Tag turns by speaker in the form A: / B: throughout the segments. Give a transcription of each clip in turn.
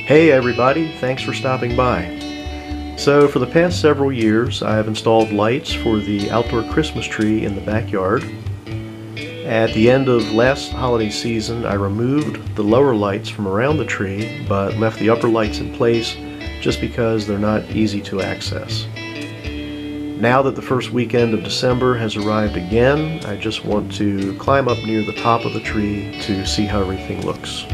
A: Hey everybody, thanks for stopping by. So for the past several years I have installed lights for the outdoor Christmas tree in the backyard. At the end of last holiday season I removed the lower lights from around the tree but left the upper lights in place just because they're not easy to access. Now that the first weekend of December has arrived again, I just want to climb up near the top of the tree to see how everything looks.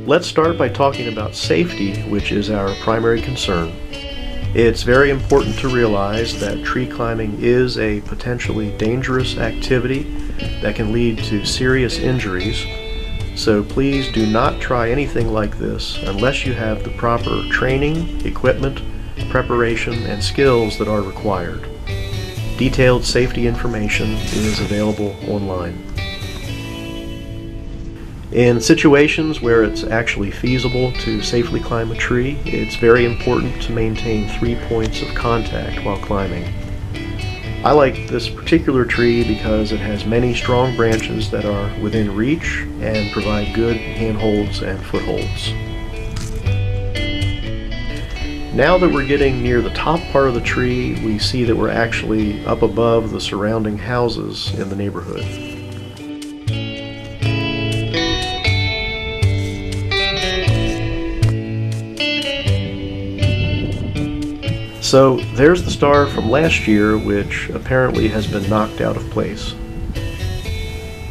A: Let's start by talking about safety, which is our primary concern. It's very important to realize that tree climbing is a potentially dangerous activity that can lead to serious injuries, so please do not try anything like this unless you have the proper training, equipment, preparation, and skills that are required. Detailed safety information is available online. In situations where it's actually feasible to safely climb a tree, it's very important to maintain 3 points of contact while climbing. I like this particular tree because it has many strong branches that are within reach and provide good handholds and footholds. Now that we're getting near the top part of the tree, we see that we're actually up above the surrounding houses in the neighborhood. So there's the star from last year, which apparently has been knocked out of place.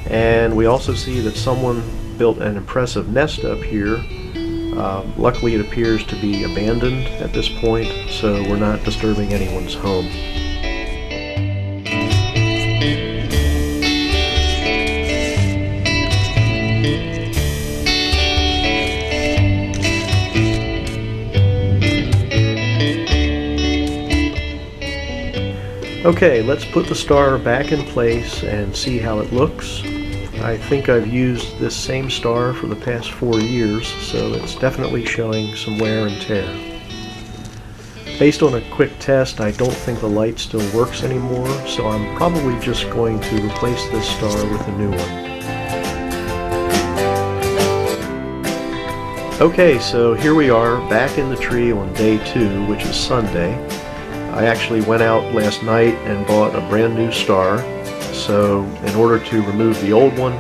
A: And we also see that someone built an impressive nest up here. Luckily it appears to be abandoned at this point, so we're not disturbing anyone's home. Okay, let's put the star back in place and see how it looks. I think I've used this same star for the past 4 years, so it's definitely showing some wear and tear. Based on a quick test, I don't think the light still works anymore, so I'm probably just going to replace this star with a new one. Okay, so here we are back in the tree on day 2, which is Sunday. I actually went out last night and bought a brand new star, so in order to remove the old one,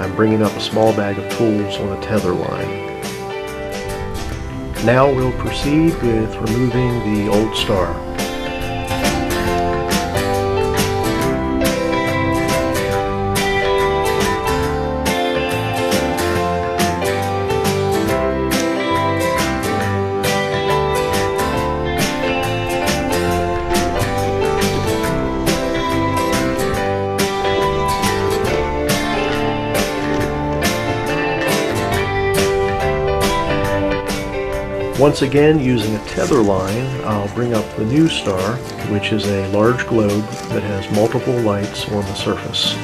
A: I'm bringing up a small bag of tools on a tether line. Now we'll proceed with removing the old star. Once again, using a tether line, I'll bring up the new star, which is a large globe that has multiple lights on the surface.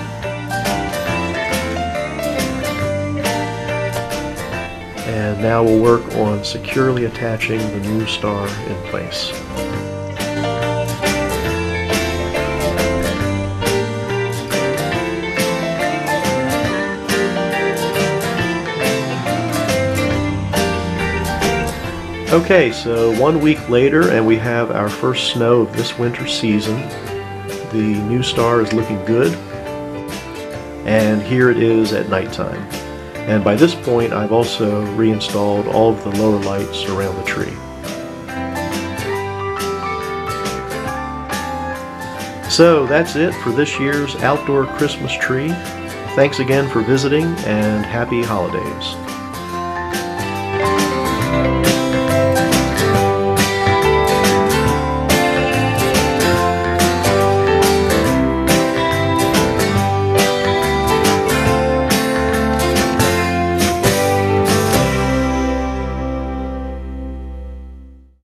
A: And now we'll work on securely attaching the new star in place. Okay, so 1 week later and we have our first snow of this winter season. The new star is looking good, and here it is at nighttime. And by this point I've also reinstalled all of the lower lights around the tree. So that's it for this year's outdoor Christmas tree. Thanks again for visiting, and happy holidays.